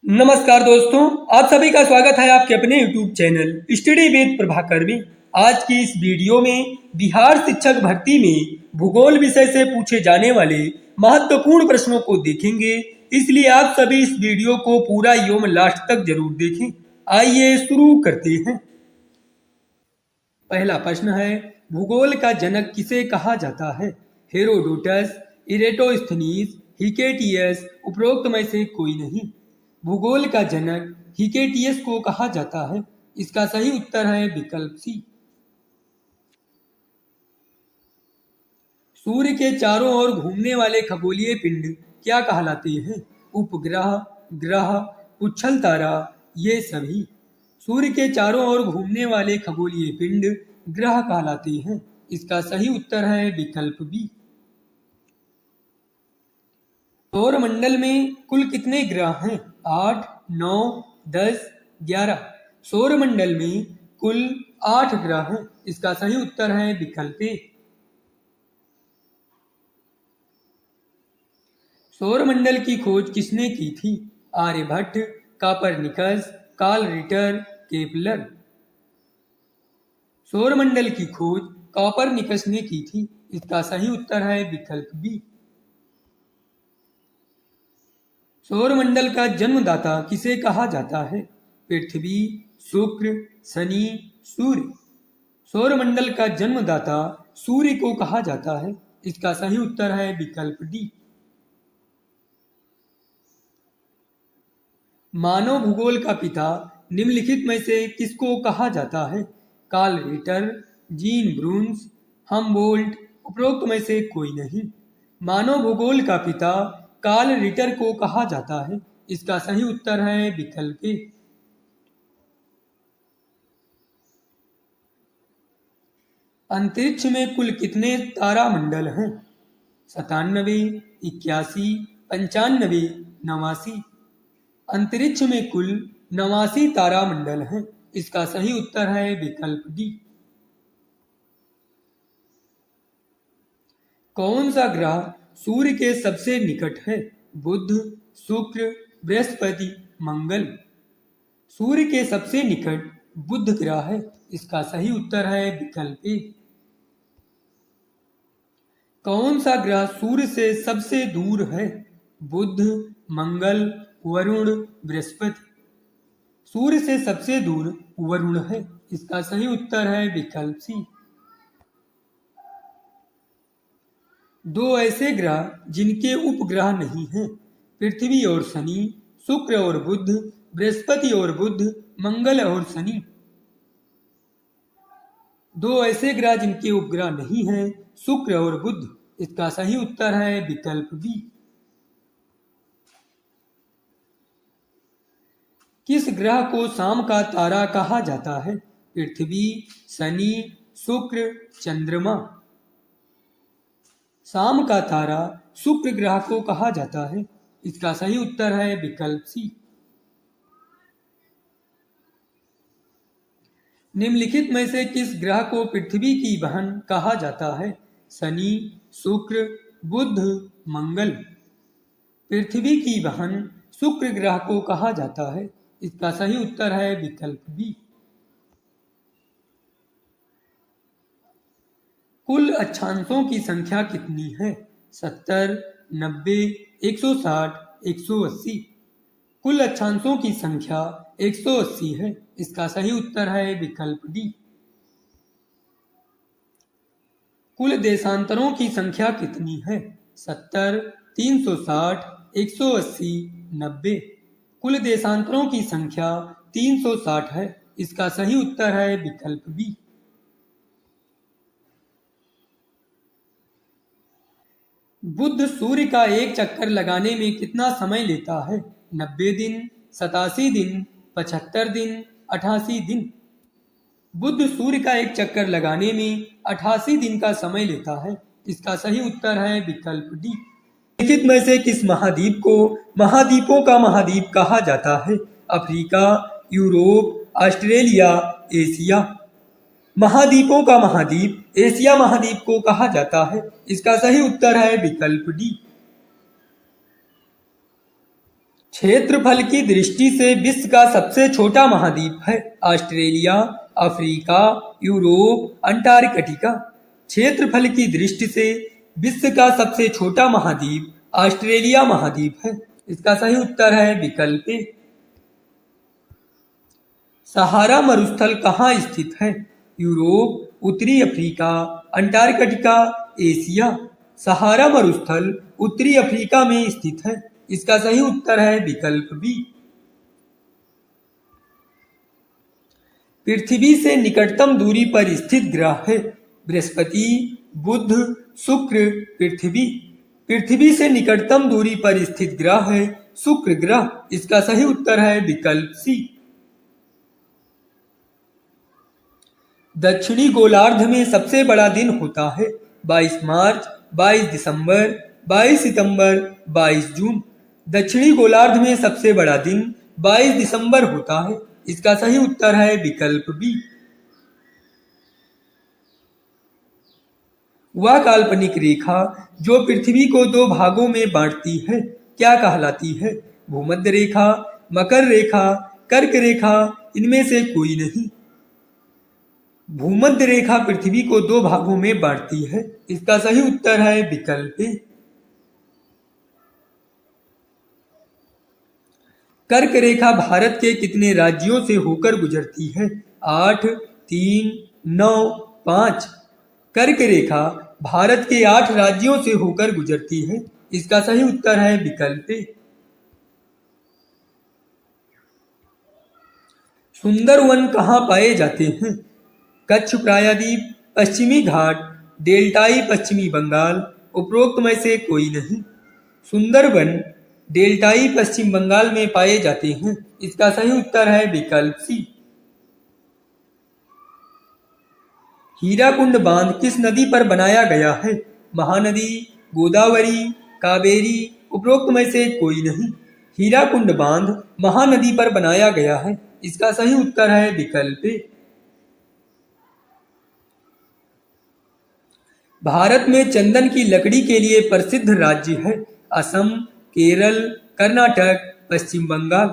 नमस्कार दोस्तों, आप सभी का स्वागत है आपके अपने YouTube channel study with Prabhakar में। आज की इस वीडियो में बिहार शिक्षक भर्ती में भूगोल विषय से पूछे जाने वाले महत्वपूर्ण प्रश्नों को देखेंगे, इसलिए आप सभी इस वीडियो को पूरा एवं लास्ट तक जरूर देखें। आइए शुरू करते हैं। पहला प्रश्न है, भूगोल का जनक किसे कहा जाता है? हेरोडोटस, इरेटोस्थनीज, हिकेटियस, उपरोक्त में से कोई नहीं। भूगोल का जनक हिकेटियस को कहा जाता है। इसका सही उत्तर है विकल्प सी। सूर्य के चारों ओर घूमने वाले खगोलीय पिंड क्या कहलाते हैं? उपग्रह, ग्रह, उच्छल तारा, ये सभी। सूर्य के चारों ओर घूमने वाले खगोलीय पिंड ग्रह कहलाते हैं। इसका सही उत्तर है विकल्प बी। सौरमंडल में कुल कितने ग्रह हैं? 8, 9, 10, 11। सौरमंडल में कुल 8 ग्रह हैं। इसका सही उत्तर है विकल्प ए। सौरमंडल की खोज किसने की थी? Aryabhata, Copernicus, Carl Ritter, Kepler. सौरमंडल की खोज कापरनिकस ने की थी। इसका सही उत्तर है विकल्प बी। सौरमंडल का जन्मदाता किसे कहा जाता है? पृथ्वी, शुक्र, शनि, सूर्य। सौरमंडल का जन्मदाता सूर्य को कहा जाता है। इसका सही उत्तर है विकल्प डी। मानव भूगोल का पिता निम्नलिखित में से किसको कहा जाता है? कार्ल रिटर, जीन ब्रून्स, हमबोल्ट, उपरोक्त में से कोई नहीं। मानव भूगोल का पिता कार्ल रिटर को कहा जाता है। इसका सही उत्तर है विकल्प ए। अंतरिक्ष में कुल कितने तारामंडल हैं? 97, 81, 95, 89। अंतरिक्ष में कुल 89 तारामंडल हैं। इसका सही उत्तर है विकल्प डी। कौन सा ग्रह सूर्य के सबसे निकट है? बुध, शुक्र, बृहस्पति, मंगल। सूर्य के सबसे निकट बुध ग्रह है। इसका सही उत्तर है विकल्प ए। कौन सा ग्रह सूर्य से सबसे दूर है? बुध, मंगल, वरुण, बृहस्पति। सूर्य से सबसे दूर वरुण है। इसका सही उत्तर है विकल्प सी। दो ऐसे ग्रह जिनके उपग्रह नहीं हैं, पृथ्वी और शनि, शुक्र और बुध, बृहस्पति और बुध, मंगल और शनि। दो ऐसे ग्रह जिनके उपग्रह नहीं हैं, शुक्र और बुध। इसका सही उत्तर है विकल्प बी। किस ग्रह को शाम का तारा कहा जाता है? पृथ्वी, शनि, शुक्र, चंद्रमा। शाम का तारा शुक्र ग्रह को कहा जाता है। इसका सही उत्तर है विकल्प सी। निम्नलिखित में से किस ग्रह को पृथ्वी की बहन कहा जाता है? शनि, शुक्र, बुध, मंगल। पृथ्वी की बहन शुक्र ग्रह को कहा जाता है। इसका सही उत्तर है विकल्प बी। कुल अक्षांशों की संख्या कितनी है? 70, 90, 160, 180। कुल अक्षांशों की संख्या 180 है। इसका सही उत्तर है विकल्प डी। कुल देशांतरों की संख्या कितनी है? 70, 360, 180, 90। कुल देशांतरों की संख्या 360 है। इसका सही उत्तर है विकल्प बी। बुध सूर्य का एक चक्कर लगाने में कितना समय लेता है? 90 दिन, 87 दिन, 75 दिन, 88 दिन। बुध सूर्य का एक चक्कर लगाने में 88 दिन का समय लेता है। इसका सही उत्तर है विकल्प डी। निम्नलिखित में से किस महाद्वीप को महाद्वीपों का महाद्वीप कहा जाता है? Africa, Europe, Australia, Asia. महाद्वीपों का महाद्वीप एशिया महाद्वीप को कहा जाता है। इसका सही उत्तर है विकल्प डी। क्षेत्रफल की दृष्टि से विश्व का सबसे छोटा महाद्वीप है ऑस्ट्रेलिया, अफ्रीका, यूरोप, अंटार्कटिका। क्षेत्रफल की दृष्टि से विश्व का सबसे छोटा महाद्वीप ऑस्ट्रेलिया महाद्वीप है। इसका सही उत्तर है विकल्प ए। सहारा मरुस्थल कहाँ स्थित है? यूरोप, उत्तरी अफ्रीका, अंटार्कटिका, एशिया। सहारा मरुस्थल उत्तरी अफ्रीका में स्थित है। इसका सही उत्तर है विकल्प बी। पृथ्वी से निकटतम दूरी पर स्थित ग्रह है बृहस्पति, बुध, शुक्र, पृथ्वी। पृथ्वी से निकटतम दूरी पर स्थित ग्रह है शुक्र ग्रह। इसका सही उत्तर है विकल्प सी। दक्षिणी गोलार्ध में सबसे बड़ा दिन होता है 22 मार्च, 22 दिसंबर, 22 सितंबर, 22 जून। दक्षिणी गोलार्ध में सबसे बड़ा दिन 22 दिसंबर होता है। इसका सही उत्तर है विकल्प बी। वह काल्पनिक रेखा जो पृथ्वी को दो भागों में बांटती है क्या कहलाती है? भूमध्य रेखा, मकर रेखा, कर्क रेखा, इनमें से कोई नहीं। भूमध्य रेखा पृथ्वी को दो भागों में बांटती है। इसका सही उत्तर है विकल्प ए। कर्क रेखा भारत के कितने राज्यों से होकर गुजरती है? 8, 3, 9, 5। कर्क रेखा भारत के 8 राज्यों से होकर गुजरती है। इसका सही उत्तर है विकल्प ए। सुंदर वन कहाँ पाए जाते हैं? कच्छ प्रायद्वीप, पश्चिमी घाट, डेल्टाई पश्चिमी बंगाल, उपरोक्त में से कोई नहीं। सुंदरबन डेल्टाई पश्चिम बंगाल में पाए जाते हैं। इसका सही उत्तर है विकल्प सी। हीराकुंड बांध किस नदी पर बनाया गया है? महानदी, गोदावरी, कावेरी, उपरोक्त में से कोई नहीं। हीराकुंड बांध महानदी पर बनाया गया है। इसका सही उत्तर है विकल्प ए। भारत में चंदन की लकड़ी के लिए प्रसिद्ध राज्य है असम, केरल, कर्नाटक, पश्चिम बंगाल।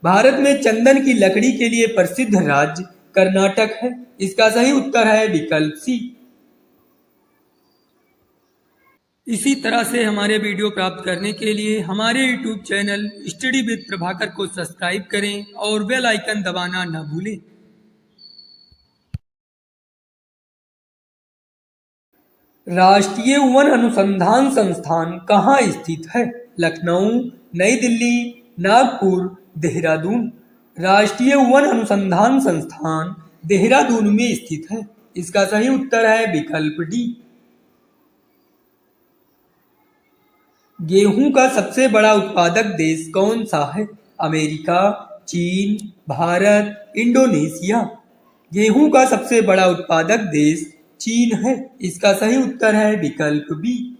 भारत में चंदन की लकड़ी के लिए प्रसिद्ध राज्य कर्नाटक है। इसका सही उत्तर है विकल्प सी। इसी तरह से हमारे वीडियो प्राप्त करने के लिए हमारे YouTube channel study with Prabhakar को सब्सक्राइब करें और बेल आइकन दबाना न भूलें। राष्ट्रीय वन अनुसंधान संस्थान कहाँ स्थित है? लखनऊ, नई दिल्ली, नागपुर, देहरादून। राष्ट्रीय वन अनुसंधान संस्थान देहरादून में स्थित है। इसका सही उत्तर है विकल्प डी। गेहूं का सबसे बड़ा उत्पादक देश कौन सा है? अमेरिका, चीन, भारत, इंडोनेशिया। गेहूं का सबसे बड़ा उत्पादक देश चीन है। इसका सही उत्तर है विकल्प बी।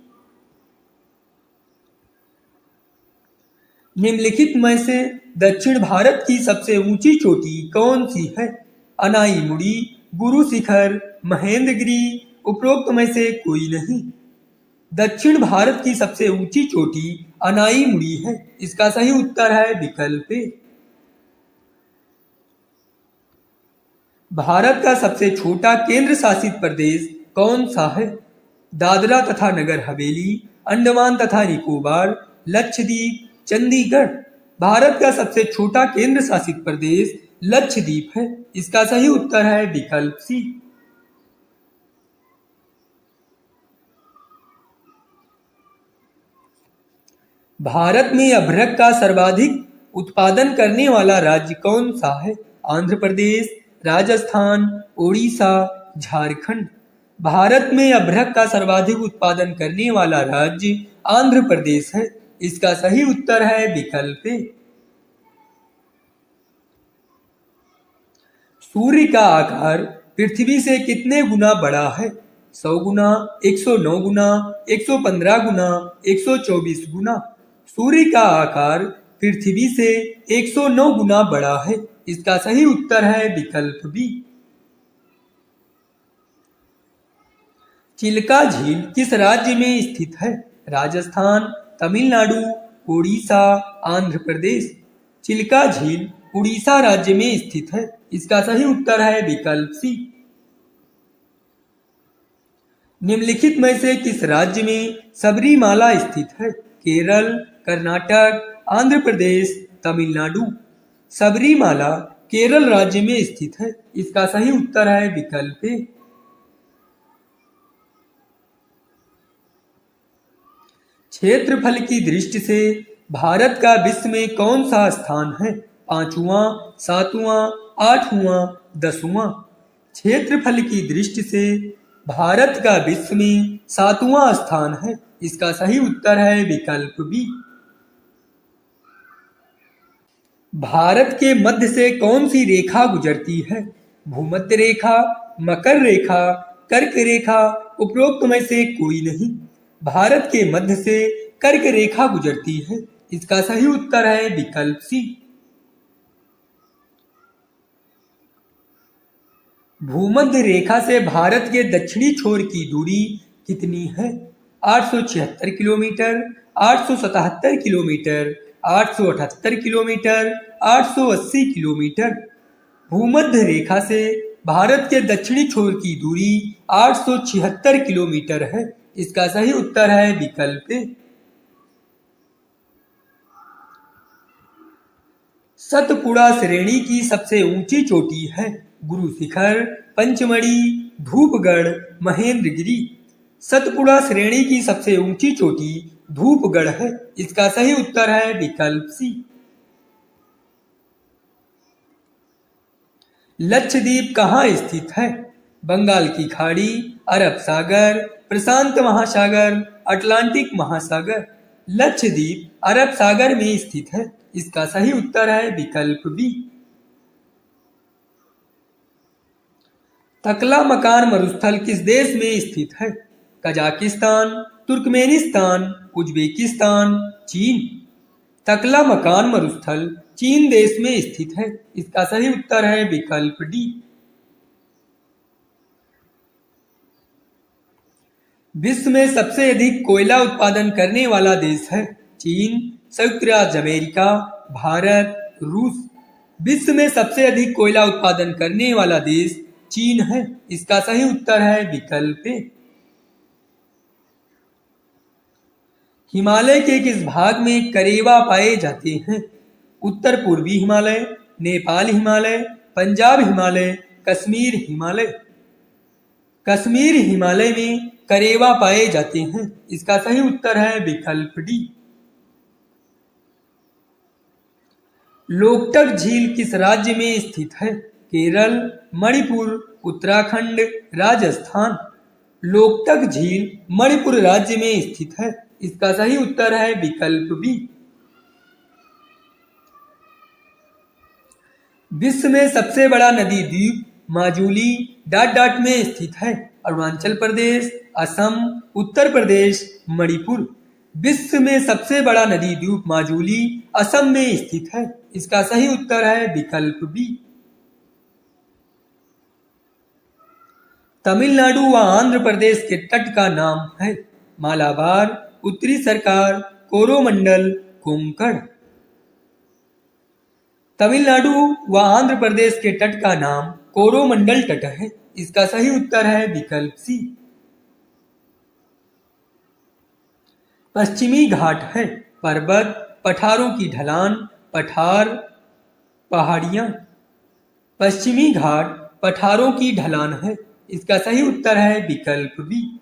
निम्नलिखित में से दक्षिण भारत की सबसे ऊंची चोटी कौन सी है? अनाईमुड़ी, गुरु शिखर, महेंद्रगिरी, उपरोक्त में से कोई नहीं। दक्षिण भारत की सबसे ऊंची चोटी अनाईमुड़ी है। इसका सही उत्तर है विकल्प ए। भारत का सबसे छोटा केंद्र शासित प्रदेश कौन सा है? दादरा तथा नगर हवेली, अंडमान तथा निकोबार, लक्षद्वीप, चंडीगढ़। भारत का सबसे छोटा केंद्र शासित प्रदेश लक्षद्वीप है। इसका सही उत्तर है विकल्प सी। भारत में अभ्रक का सर्वाधिक उत्पादन करने वाला राज्य कौन सा है? आंध्र प्रदेश, राजस्थान, ओडिशा, झारखंड। भारत में अभ्रक का सर्वाधिक उत्पादन करने वाला राज्य आंध्र प्रदेश है। इसका सही उत्तर है विकल्प ए। सूर्य का आकार पृथ्वी से कितने गुना बड़ा है? 100 गुना, 109 गुना, 115 गुना, 124 गुना। सूर्य का आकार पृथ्वी से 109 गुना बड़ा है। इसका सही उत्तर है विकल्प बी। चिल्का झील किस राज्य में स्थित है? राजस्थान, तमिलनाडु, ओडिशा, आंध्र प्रदेश। चिल्का झील उड़ीसा राज्य में स्थित है। इसका सही उत्तर है विकल्प सी। निम्नलिखित में से किस राज्य में सबरीमाला स्थित है? केरल, कर्नाटक, आंध्र प्रदेश, तमिलनाडु। सबरीमाला केरल राज्य में स्थित है। इसका सही उत्तर है विकल्प ए। क्षेत्रफल की दृष्टि से भारत का विश्व में कौन सा स्थान है? 5वां, 7वां, 8वां, 10वां। क्षेत्रफल की दृष्टि से भारत का विश्व में 7वां स्थान है। इसका सही उत्तर है विकल्प बी। भारत के मध्य से कौन सी रेखा गुजरती है? भूमध्य रेखा, मकर रेखा, कर्क रेखा। उपरोक्त में से कोई नहीं। भारत के मध्य से कर्क रेखा गुजरती है। इसका सही उत्तर है विकल्प सी। भूमध्य रेखा से भारत के दक्षिणी छोर की दूरी कितनी है? 876 किलोमीटर, 877 किलोमीटर, 878 किलोमीटर, 880 किलोमीटर। भूमध्य रेखा से भारत के दक्षिणी छोर की दूरी 876 किलोमीटर है। इसका सही उत्तर है विकल्प ए। सतपुड़ा श्रेणी की सबसे ऊंची चोटी है? गुरु शिखर, पंचमढ़ी, धूपगढ़, महेंद्रगिरी। सतपुड़ा श्रेणी की सबसे ऊंची चोटी धूपगढ़ है। इसका सही उत्तर है विकल्प सी। लक्षद्वीप कहाँ स्थित है? बंगाल की खाड़ी, अरब सागर, प्रशांत महासागर, अटलांटिक महासागर। लक्षद्वीप अरब सागर में स्थित है। इसका सही उत्तर है विकल्प बी। तकला मकान मरुस्थल किस देश में स्थित है? कजाकिस्तान, तुर्कमेनिस्तान, उज्बेकिस्तान, चीन। तकला मकान मरुस्थल चीन देश में स्थित है। इसका सही उत्तर है विकल्प डी। विश्व में सबसे अधिक कोयला उत्पादन करने वाला देश है? चीन, संयुक्त राज्य अमेरिका, भारत, रूस। विश्व में सबसे अधिक कोयला उत्पादन करने वाला देश चीन है। इसका सही उत्तर है विकल्प ए। हिमालय के किस भाग में करेवा पाए जाते हैं? उत्तर पूर्वी हिमालय, नेपाल हिमालय, पंजाब हिमालय, कश्मीर हिमालय। कश्मीर हिमालय में करेवा पाए जाते हैं। इसका सही उत्तर है विकल्प डी। लोकटक झील किस राज्य में स्थित है? केरल, मणिपुर, उत्तराखंड, राजस्थान। लोकटक झील मणिपुर राज्य में स्थित है। इसका सही उत्तर है विकल्प बी। विश्व में सबसे बड़ा नदी द्वीप माजुली ... में स्थित है? अरुणाचल प्रदेश, असम, उत्तर प्रदेश, मणिपुर। विश्व में सबसे बड़ा नदी द्वीप माजुली असम में स्थित है। इसका सही उत्तर है विकल्प बी। तमिलनाडु व आंध्र प्रदेश के तट का नाम है? मालाबार, उत्तरी सरकार, कोरोमंडल, कोंकण। तमिलनाडु व आंध्र प्रदेश के तट का नाम कोरोमंडल तट है। इसका सही उत्तर है विकल्प सी। पश्चिमी घाट है? पर्वत, पठारों की ढलान, पठार, पहाड़ियां। पश्चिमी घाट पठारों की ढलान है। इसका सही उत्तर है विकल्प बी।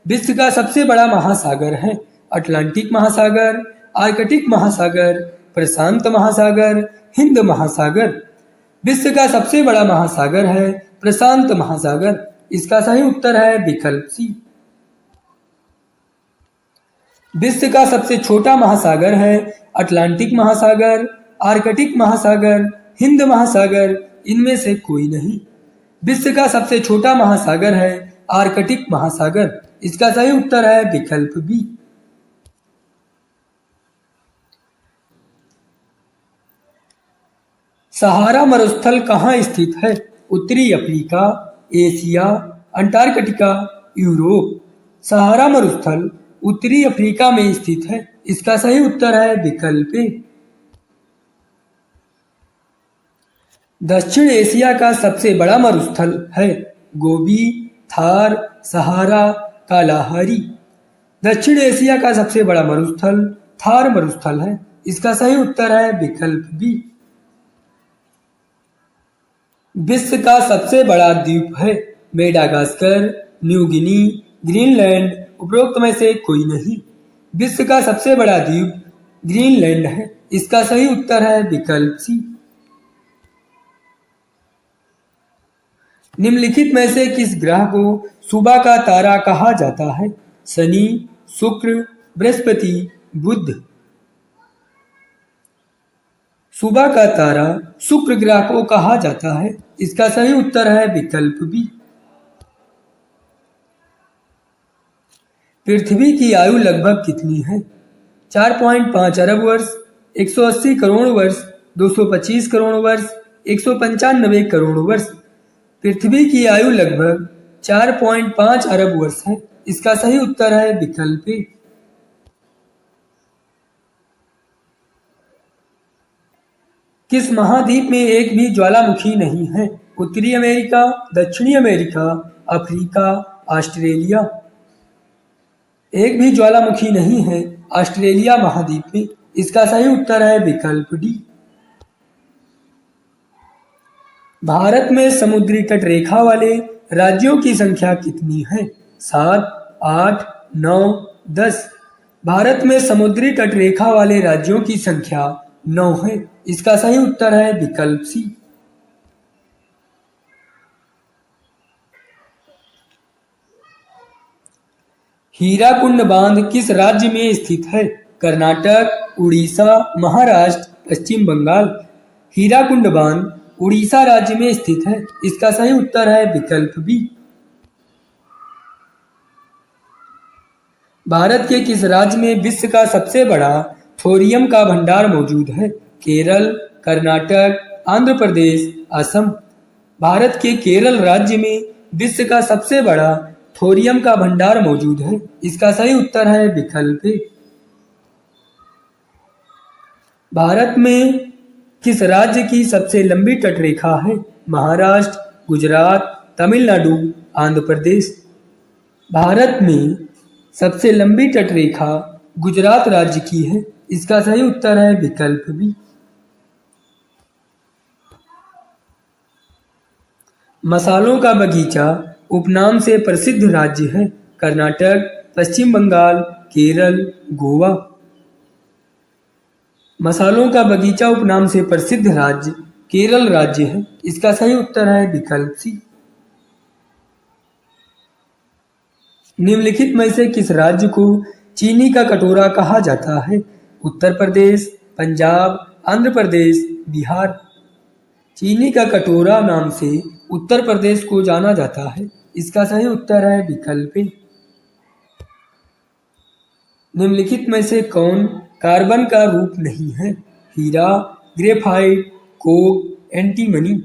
विश्व का सबसे बड़ा महासागर है? अटलांटिक महासागर, आर्कटिक महासागर, प्रशांत महासागर, हिंद महासागर। विश्व का सबसे बड़ा महासागर है प्रशांत महासागर। इसका सही उत्तर है विकल्प सी। विश्व का सबसे छोटा महासागर है? अटलांटिक महासागर, आर्कटिक महासागर, हिंद महासागर। इनमें से कोई नहीं। विश्व का सबसे छोटा महासागर है आर्कटिक महासागर। इसका सही उत्तर है विकल्प बी। सहारा मरुस्थल कहाँ स्थित है? उत्तरी अफ्रीका, एशिया, अंटार्कटिका, यूरोप। सहारा मरुस्थल उत्तरी अफ्रीका में स्थित है। इसका सही उत्तर है विकल्प ए। दक्षिण एशिया का सबसे बड़ा मरुस्थल है। गोबी, थार, सहारा, कालाहारी। दक्षिण एशिया का सबसे बड़ा मरुस्थल थार मरुस्थल है। इसका सही उत्तर है विकल्प बी। विश्व का सबसे बड़ा द्वीप है। Madagascar, New Guinea, Greenland. उपरोक्त में से कोई नहीं। विश्व का सबसे बड़ा द्वीप ग्रीनलैंड है। इसका सही उत्तर है विकल्प सी। निम्नलिखित में से किस ग्रह को सुबह का तारा कहा जाता है? शनि, शुक्र, बृहस्पति, बुध। सुबह का तारा शुक्र ग्रह को कहा जाता है। इसका सही उत्तर है विकल्प बी। पृथ्वी की आयु लगभग कितनी है? 4.5 अरब वर्ष, 180 करोड़ वर्ष, 225 करोड़ वर्ष, 195 करोड़ वर्ष। पृथ्वी की आयु लगभग 4.5 अरब वर्ष है। इसका सही उत्तर है विकल्प ए। किस महाद्वीप में एक भी ज्वालामुखी नहीं है? उत्तरी अमेरिका, दक्षिणी अमेरिका, अफ्रीका, ऑस्ट्रेलिया। एक भी ज्वालामुखी नहीं है ऑस्ट्रेलिया महाद्वीप में। इसका सही उत्तर है विकल्प डी। भारत में समुद्री तट रेखा वाले राज्यों की संख्या कितनी है? 7, 8, 9, 10। भारत में समुद्री तट रेखा वाले राज्यों की संख्या 9 है। इसका सही उत्तर है विकल्प सी। हीराकुंड बांध किस राज्य में स्थित है? कर्नाटक, उड़ीसा, महाराष्ट्र, पश्चिम बंगाल। हीराकुंड बांध उड़ीसा राज्य में स्थित है। इसका सही उत्तर है विकल्प बी। भारत के किस राज्य में विश्व का सबसे बड़ा थोरियम का भंडार मौजूद है? केरल, कर्नाटक, आंध्र प्रदेश, असम। भारत के केरल राज्य में विश्व का सबसे बड़ा थोरियम का भंडार मौजूद है। इसका सही उत्तर है विकल्प ए। भारत में किस राज्य की सबसे लंबी तटरेखा है? महाराष्ट्र, गुजरात, तमिलनाडु, आंध्र प्रदेश। भारत में सबसे लंबी तटरेखा गुजरात राज्य की है। इसका सही उत्तर है विकल्प बी। मसालों का बगीचा उपनाम से प्रसिद्ध राज्य है। कर्नाटक, पश्चिम बंगाल, केरल, गोवा। मसालों का बगीचा उपनाम से प्रसिद्ध राज्य केरल राज्य है। इसका सही उत्तर है विकल्प सी। निम्नलिखित में से किस राज्य को चीनी का कटोरा कहा जाता है? उत्तर प्रदेश, पंजाब, आंध्र प्रदेश, बिहार। चीनी का कटोरा नाम से उत्तर प्रदेश को जाना जाता है। इसका सही उत्तर है विकल्प ए। निम्नलिखित में से कौन कार्बन का रूप नहीं है? हीरा, ग्रेफाइट, कोक, एंटीमनी।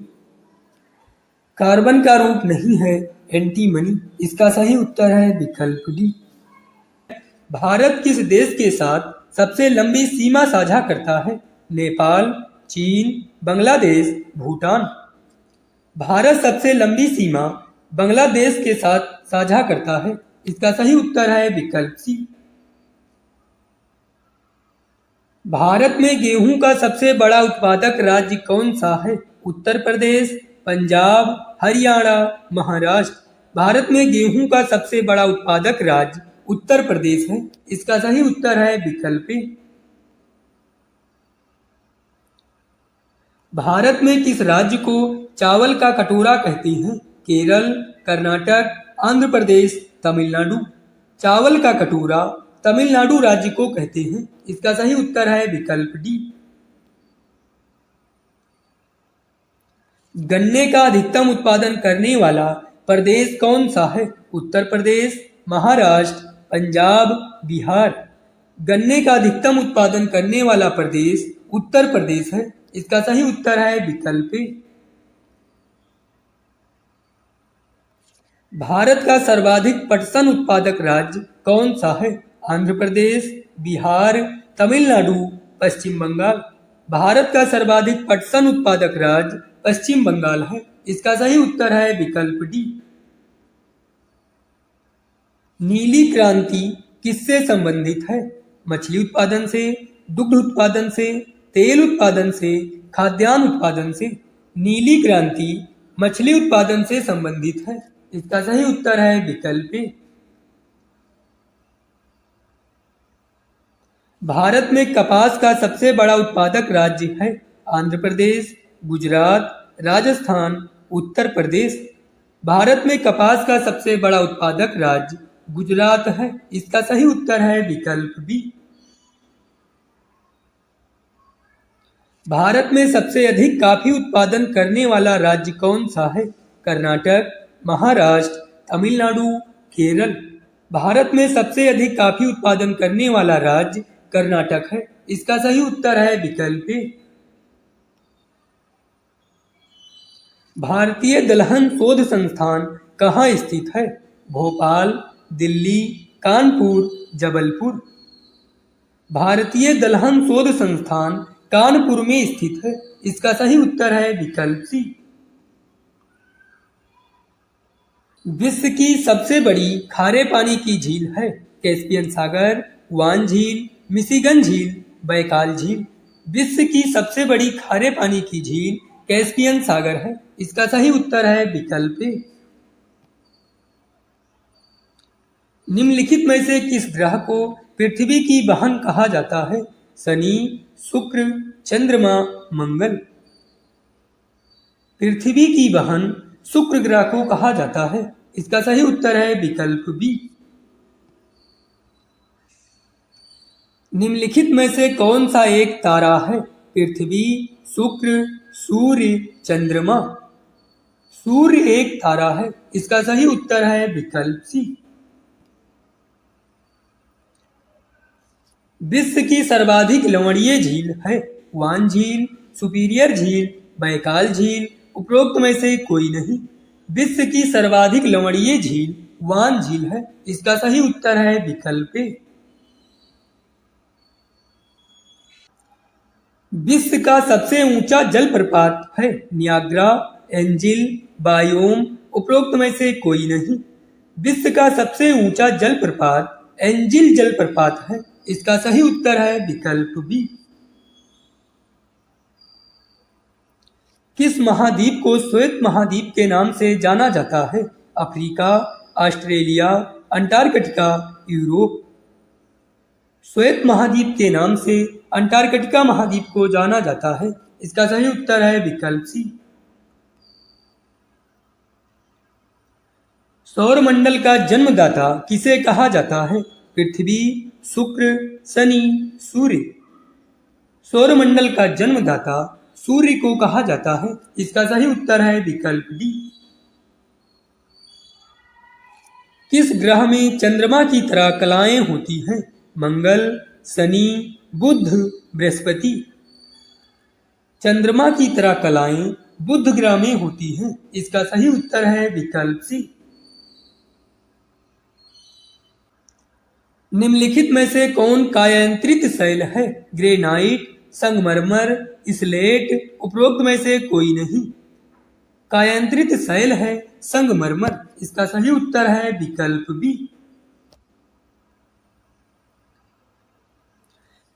कार्बन का रूप नहीं है एंटीमनी। इसका सही उत्तर है विकल्प डी। भारत किस देश के साथ सबसे लंबी सीमा साझा करता है? नेपाल, चीन, बांग्लादेश, भूटान। भारत सबसे लंबी सीमा बांग्लादेश के साथ साझा करता है। इसका सही उत्तर है विकल्प सी। भारत में गेहूं का सबसे बड़ा उत्पादक राज्य कौन सा है? उत्तर प्रदेश, पंजाब, हरियाणा, महाराष्ट्र। भारत में गेहूं का सबसे बड़ा उत्पादक राज्य उत्तर प्रदेश है। इसका सही उत्तर है विकल्प ए। भारत में किस राज्य को चावल का कटोरा कहते हैं? केरल, कर्नाटक, आंध्र प्रदेश, तमिलनाडु। चावल का कटोरा तमिलनाडु राज्य को कहते हैं। इसका सही उत्तर है विकल्प डी। गन्ने का अधिकतम उत्पादन करने वाला प्रदेश कौन सा है? उत्तर प्रदेश, महाराष्ट्र, पंजाब, बिहार। गन्ने का अधिकतम उत्पादन करने वाला प्रदेश उत्तर प्रदेश है। इसका सही उत्तर है विकल्प ए। भारत का सर्वाधिक पटसन उत्पादक राज्य कौन सा है? आंध्र प्रदेश, बिहार, तमिलनाडु, पश्चिम बंगाल। भारत का सर्वाधिक पटसन उत्पादक राज्य पश्चिम बंगाल है। इसका सही उत्तर है विकल्प डी। नीली क्रांति किससे संबंधित है? मछली उत्पादन से, दुग्ध उत्पादन से, तेल उत्पादन से, खाद्यान्न उत्पादन से। नीली क्रांति मछली उत्पादन से संबंधित है। इसका सही उत्तर है विकल्प ए। भारत में कपास का सबसे बड़ा उत्पादक राज्य है? आंध्र प्रदेश, गुजरात, राजस्थान, उत्तर प्रदेश। भारत में कपास का सबसे बड़ा उत्पादक राज्य गुजरात है। इसका सही उत्तर है विकल्प बी। भारत में सबसे अधिक कॉफी उत्पादन करने वाला राज्य कौन सा है? कर्नाटक, महाराष्ट्र, तमिलनाडु, केरल। भारत में सबसे अधिक कॉफी उत्पादन करने वाला राज्य कर्नाटक है। इसका सही उत्तर है विकल्प ए। भारतीय दलहन शोध संस्थान कहाँ स्थित है? भोपाल, दिल्ली, कानपुर, जबलपुर। भारतीय दलहन शोध संस्थान कानपुर में स्थित है। इसका सही उत्तर है विकल्प सी। विश्व की सबसे बड़ी खारे पानी की झील है? कैस्पियन सागर, वान झील, मिशिगन झील, बैकाल झील। विश्व की सबसे बड़ी खारे पानी की झील कैस्पियन सागर है। इसका सही उत्तर है विकल्प ए। निम्नलिखित में से किस ग्रह को पृथ्वी की बहन कहा जाता है? शनि, शुक्र, चंद्रमा, मंगल। पृथ्वी की बहन शुक्र ग्रह को कहा जाता है। इसका सही उत्तर है विकल्प बी। निम्नलिखित में से कौन सा एक तारा है? पृथ्वी, शुक्र, सूर्य, चंद्रमा। सूर्य एक तारा है। इसका सही उत्तर है विकल्प सी। विश्व की सर्वाधिक लवणीय झील है? वान झील, सुपीरियर झील, बैकाल झील, उपरोक्त में से कोई नहीं। विश्व की सर्वाधिक लवणीय झील वान झील है। इसका सही उत्तर है विकल्प ए। विश्व का सबसे ऊंचा जलप्रपात है? नियाग्रा, एंजिल, बायोम, उपरोक्त में से कोई नहीं। विश्व का सबसे ऊंचा जलप्रपात एंजिल जलप्रपात है। इसका सही उत्तर है विकल्प बी। किस महाद्वीप को श्वेत महाद्वीप के नाम से जाना जाता है? Africa, Australia, Antarctica, Europe. श्वेत महाद्वीप के नाम से अंटार्कटिका महाद्वीप को जाना जाता है। इसका सही उत्तर है विकल्प सी। सौरमंडल का जन्मदाता किसे कहा जाता है? पृथ्वी, शुक्र, शनि, सूर्य। सौरमंडल का जन्मदाता सूर्य को कहा जाता है। इसका सही उत्तर है विकल्प डी। किस ग्रह में चंद्रमा की तरह कलाएं होती हैं? मंगल, शनि, बुध, बृहस्पति। चंद्रमा की तरह कलाएं बुध ग्रह में होती हैं। इसका सही उत्तर है विकल्प सी। निम्नलिखित में से कौन कायांतरित शैल है? ग्रेनाइट, संगमरमर, स्लेट, उपरोक्त में से कोई नहीं। कायांतरित शैल है संगमरमर। इसका सही उत्तर है विकल्प बी।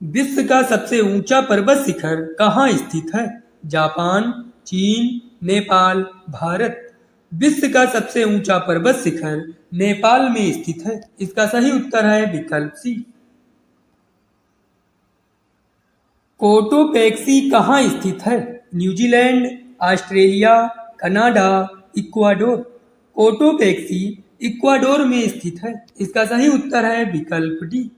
विश्व का सबसे ऊंचा पर्वत शिखर कहाँ स्थित है? जापान, चीन, नेपाल, भारत। विश्व का सबसे ऊंचा पर्वत शिखर नेपाल में स्थित है। इसका सही उत्तर है विकल्प सी। कोटोपैक्सी कहाँ स्थित है? New Zealand, Australia, Canada, Ecuador. Cotopaxi Ecuador में स्थित है। इसका सही उत्तर है विकल्प डी।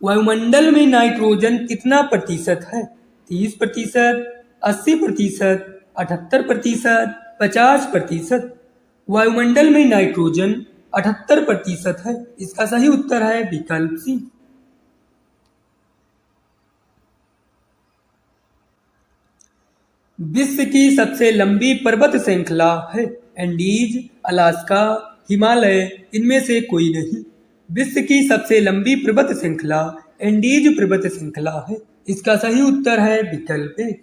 वायुमंडल में नाइट्रोजन कितना प्रतिशत है? 30%, 80%, 78%, 50%। वायुमंडल में नाइट्रोजन 78% है। इसका सही उत्तर है विकल्प सी। विश्व की सबसे लंबी पर्वत श्रृंखला है? एंडीज, अलास्का, हिमालय इनमें से कोई नहीं। विश्व की सबसे लंबी पर्वत श्रृंखला एंडीज पर्वत श्रृंखला है। इसका सही उत्तर है विकल्प ए।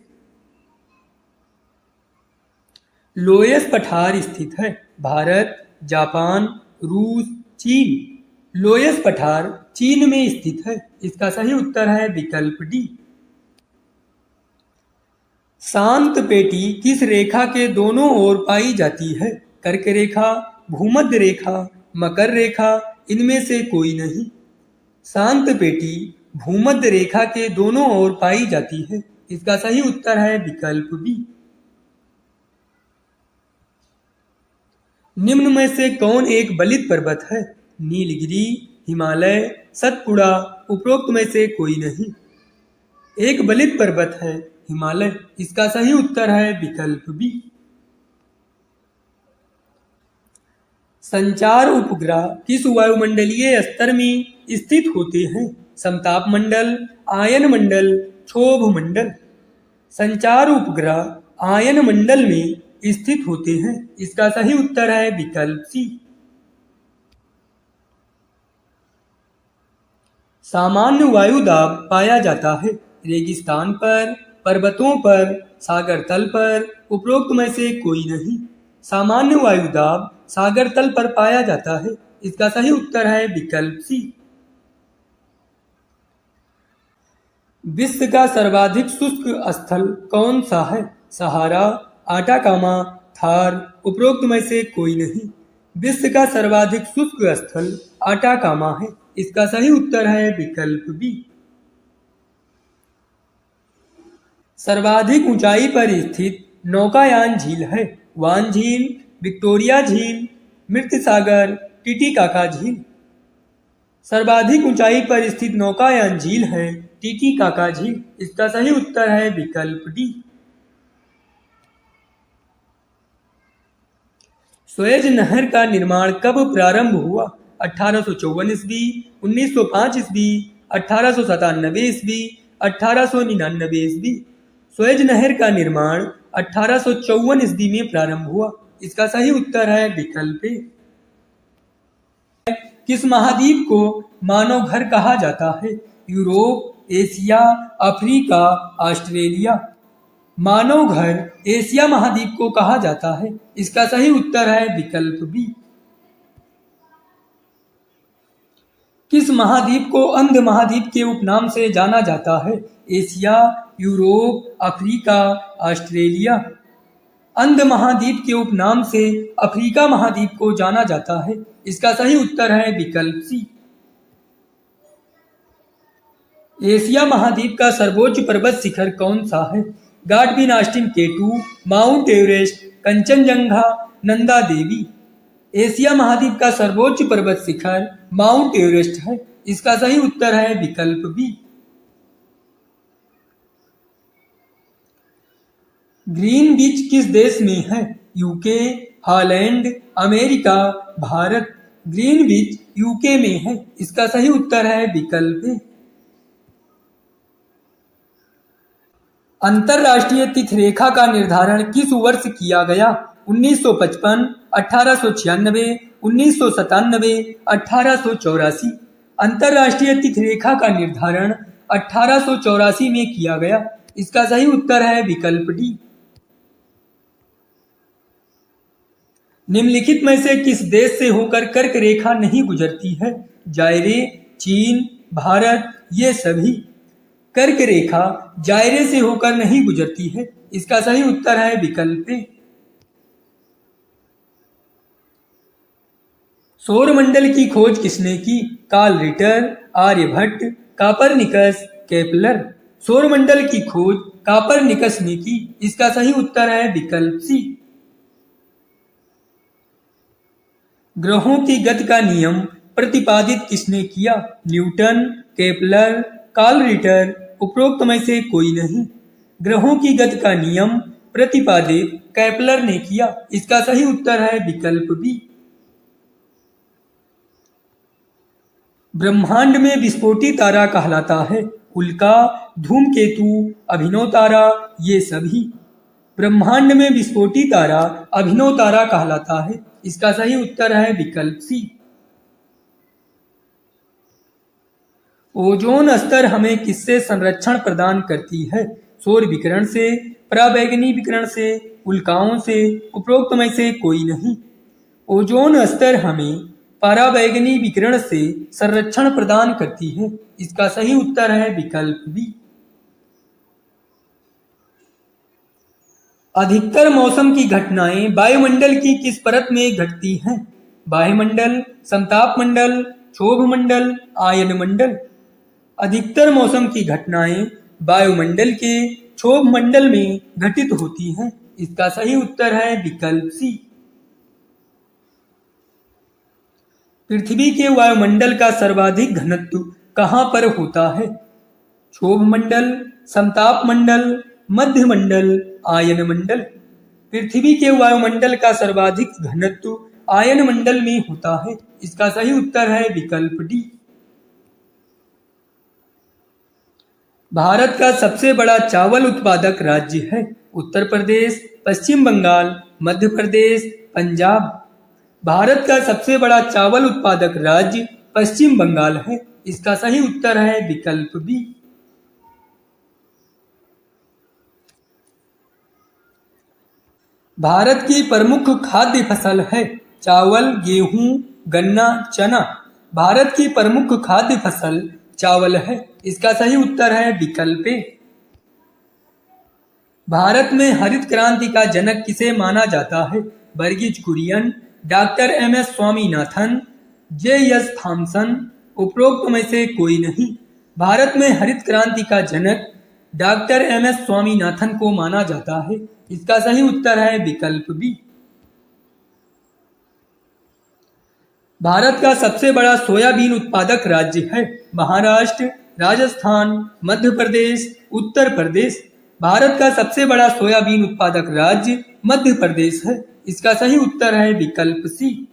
लोयस पठार स्थित है। भारत, जापान, रूस, चीन। लोयस पठार चीन में स्थित है। इसका सही उत्तर है विकल्प डी। शांत पेटी किस रेखा के दोनों ओर पाई जाती है? कर्क रेखा, भूमध्य रेखा, मकर रेखा, इनमें से कोई नहीं। शांत पेटी भूमध्य रेखा के दोनों ओर पाई जाती है। इसका सही उत्तर है विकल्प बी। निम्न में से कौन एक बलित पर्वत है? नीलगिरी, हिमालय, सतपुड़ा, उपरोक्त में से कोई नहीं। एक बलित पर्वत है हिमालय। इसका सही उत्तर है विकल्प बी। संचार उपग्रह किस वायुमंडलीय स्तर में स्थित होते हैं? समताप मंडल, आयन मंडल, क्षोभ मंडल। संचार उपग्रह आयन मंडल में स्थित होते हैं। इसका सही उत्तर है विकल्प सी। सामान्य वायु दाब पाया जाता है रेगिस्तान पर, पर्वतों पर, सागर तल पर, उपरोक्त में से कोई नहीं। सामान्य वायु दाब सागर तल पर पाया जाता है। इसका सही उत्तर है विकल्प सी। विश्व का सर्वाधिक शुष्क स्थल कौन सा है? सहारा, आटाकामा, थार, उपरोक्त में से कोई नहीं। विश्व का सर्वाधिक शुष्क स्थल आटाकामा है। इसका सही उत्तर है विकल्प बी। सर्वाधिक ऊंचाई पर स्थित नौकायान झील है? वान झील, विक्टोरिया झील, मृत सागर, टीटीकाका झील। सर्वाधिक ऊंचाई पर स्थित नौकायान झील है टीटीकाका झील। इसका सही उत्तर है विकल्प डी। सुएज नहर का निर्माण कब प्रारंभ हुआ? 1854 ईस्वी, 1905 ईस्वी, 1897 ईस्वी, 1899 ईस्वी। सुएज नहर का निर्माण 1854 ईस्वी में प्रारंभ हुआ। इसका सही उत्तर है विकल्प ए। किस महाद्वीप को मानव घर कहा जाता है? Europe, Asia, Africa, Australia. मानव घर एशिया महाद्वीप को कहा जाता है। इसका सही उत्तर है विकल्प बी। किस महाद्वीप को अंध महाद्वीप के उपनाम से जाना जाता है? Asia, Europe, Africa, Australia. अंध महाद्वीप के उपनाम से अफ्रीका महाद्वीप को जाना जाता है। इसका सही उत्तर है विकल्प सी। एशिया महाद्वीप का सर्वोच्च पर्वत शिखर कौन सा है? Godwin Austen K two, Mount Everest, Kanchenjunga, Nanda Devi. Asia महाद्वीप का सर्वोच्च पर्वत शिखर माउंट एवरेस्ट है। इसका सही उत्तर है विकल्प बी। ग्रीन बीच किस देश में है? UK, Holland, America, Bharat. Greenwich UK में है। इसका सही उत्तर है विकल्प ए। अंतरराष्ट्रीय तिथरेखा का निर्धारण किस वर्ष किया गया? 1955, 1896, 1997, 1884। अंतरराष्ट्रीय तिथरेखा का निर्धारण 1884 में किया गया। इसका सही उत्तर है विकल्प डी। निम्नलिखित में से किस देश से होकर कर्क रेखा नहीं गुजरती है? जायरे, चीन, भारत, ये सभी। कर्क रेखा जायरे से होकर नहीं गुजरती है। इसका सही उत्तर है विकल्प ए। सौरमंडल की खोज किसने की? Carl Ritter, Aryabhata, Copernicus, Kepler. सौरमंडल की खोज कापरनिकस ने की। इसका सही उत्तर है विकल्प सी। ग्रहों की गति का नियम प्रतिपादित किसने किया? न्यूटन, केपलर, कार्ल रिटर, उपरोक्त में से कोई नहीं। ग्रहों की गति का नियम प्रतिपादित केपलर ने किया। इसका सही उत्तर है विकल्प बी। ब्रह्मांड में विस्फोटी तारा कहलाता है? उल्का, धूमकेतु, अभिनव तारा, ये सभी। ब्रह्मांड में विस्फोटी तारा अभिनव तारा कहलाता है। इसका सही उत्तर है विकल्प सी। ओजोन स्तर हमें किससे संरक्षण प्रदान करती है? सौर विकिरण से, पराबैंगनी विकिरण से, उल्काओं से, उपरोक्त में से कोई नहीं। ओजोन स्तर हमें पराबैंगनी विकिरण से संरक्षण प्रदान करती है। इसका सही उत्तर है विकल्प बी। अधिकतर मौसम की घटनाएं वायुमंडल की किस परत में घटती हैं? वायुमंडल, समताप मंडल, क्षोभ मंडल, आयन मंडल। अधिकतर मौसम की घटनाएं वायुमंडल के क्षोभ मंडल में घटित होती हैं। इसका सही उत्तर है विकल्प सी। पृथ्वी के वायुमंडल का सर्वाधिक घनत्व कहां पर होता है? क्षोभ मंडल, समताप मंडल, मध्य मंडल, आयन मंडल। पृथ्वी के वायुमंडल का सर्वाधिक घनत्व आयन मंडल में होता है। इसका सही उत्तर है विकल्प डी। भारत का सबसे बड़ा चावल उत्पादक राज्य है? उत्तर प्रदेश, पश्चिम बंगाल, मध्य प्रदेश, पंजाब। भारत का सबसे बड़ा चावल उत्पादक राज्य पश्चिम बंगाल है। इसका सही उत्तर है विकल्प बी। भारत की प्रमुख खाद्य फसल है? चावल, गेहूं, गन्ना, चना। भारत की प्रमुख खाद्य फसल चावल है। इसका सही उत्तर है विकल्प ए। भारत में हरित क्रांति का जनक किसे माना जाता है? Verghese Kurien, doctor M S. Swaminathan, J S. Thomson. उपरोक्त में से कोई नहीं। भारत में हरित क्रांति का जनक डॉक्टर एम.एस. स्वामीनाथन को माना जाता है। इसका सही उत्तर है विकल्प बी। भारत का सबसे बड़ा सोयाबीन उत्पादक राज्य है? महाराष्ट्र, राजस्थान, मध्य प्रदेश, उत्तर प्रदेश। भारत का सबसे बड़ा सोयाबीन उत्पादक राज्य मध्य प्रदेश है। इसका सही उत्तर है विकल्प सी।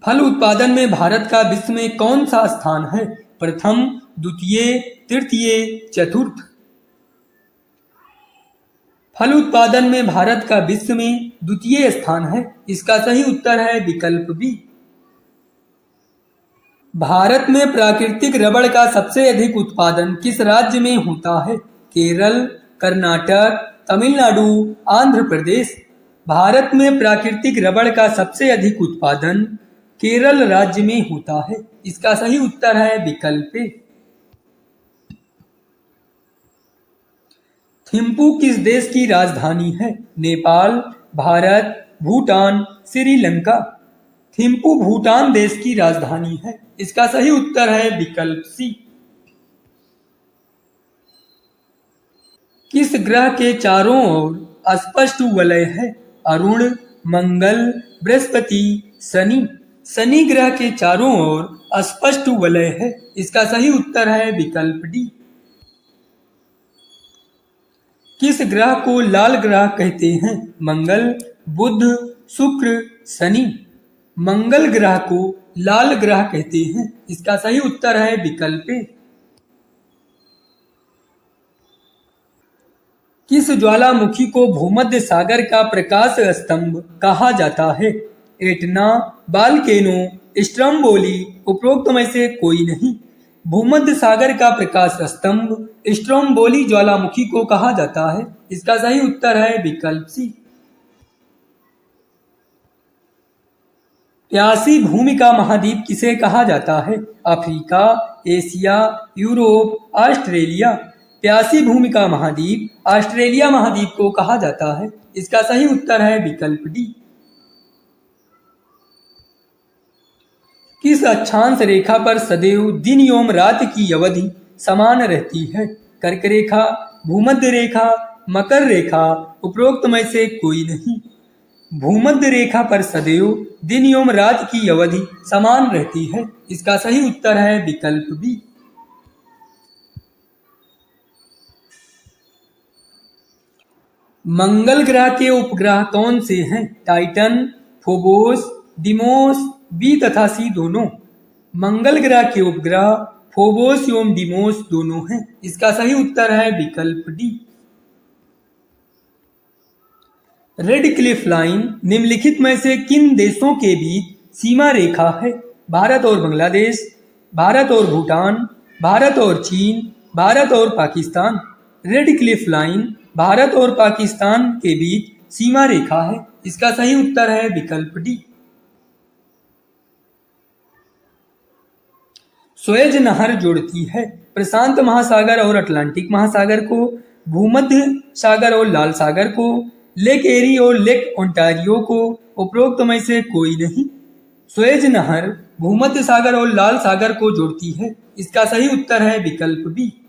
फल उत्पादन में भारत का विश्व में कौन सा स्थान है? प्रथम, द्वितीय, तृतीय, चतुर्थ। फल उत्पादन में भारत का विश्व में द्वितीय स्थान है। इसका सही उत्तर है विकल्प बी। भारत में प्राकृतिक रबड़ का सबसे अधिक उत्पादन किस राज्य में होता है? केरल, कर्नाटक, तमिलनाडु, आंध्र प्रदेश। भारत में प्राकृतिक रबड़ का सबसे अधिक उत्पादन केरल राज्य में होता है। इसका सही उत्तर है विकल्प ए। थिम्पू किस देश की राजधानी है? नेपाल, भारत, भूटान, श्रीलंका। थिम्पू भूटान देश की राजधानी है। इसका सही उत्तर है विकल्प सी। किस ग्रह के चारों ओर अस्पष्ट वलय है? अरुण, मंगल, बृहस्पति, शनि। शनि ग्रह के चारों ओर अस्पष्ट वलय है। इसका सही उत्तर है विकल्प डी। किस ग्रह को लाल ग्रह कहते हैं? मंगल, बुध, शुक्र, शनि। मंगल ग्रह को लाल ग्रह कहते हैं। इसका सही उत्तर है विकल्प ए। किस ज्वालामुखी को भूमध्य सागर का प्रकाश स्तंभ कहा जाता है? Etna, volcano, Stromboli. उपरोक्त में से कोई नहीं। भूमध्य सागर का प्रकाश स्तंभ स्ट्रोम्बोली ज्वालामुखी को कहा जाता है। इसका सही उत्तर है विकल्प सी। प्यासी भूमि का महाद्वीप किसे कहा जाता है? Africa, Asia, Europe, Australia. प्यासी भूमि का महाद्वीप ऑस्ट्रेलिया महाद्वीप को कहा जाता है। इसका सही उत्तर है विकल्प डी। किस अक्षांश रेखा पर सदैव दिन एवं रात की अवधि समान रहती है? कर्क रेखा, भूमध्य रेखा, मकर रेखा। उपरोक्त में से कोई नहीं। भूमध्य रेखा पर सदैव दिन एवं रात की अवधि समान रहती है। इसका सही उत्तर है विकल्प बी। मंगल ग्रह के उपग्रह कौन से हैं? टाइटन, फोबोस, डिमोस, बी तथा सी दोनों। मंगल ग्रह के उपग्रह फोबोस एवं डिमोस दोनों हैं। इसका सही उत्तर है विकल्प डी। रेड क्लिफ लाइन निम्नलिखित में से किन देशों के बीच सीमा रेखा है? भारत और बांग्लादेश, भारत और भूटान, भारत और चीन, भारत और Pakistan. Red Cliff line Bharat और पाकिस्तान के बीच सीमा रेखा है। इसका सही उत्तर है विकल्प डी। सुएज नहर जोड़ती है प्रशांत महासागर और अटलांटिक महासागर को, भूमध्य सागर और लाल सागर को, लेक एरी और लेक ओंटारियो को। उपरोक्त में से कोई नहीं। सुएज नहर भूमध्य सागर और लाल सागर को जोड़ती है। इसका सही उत्तर है विकल्प बी।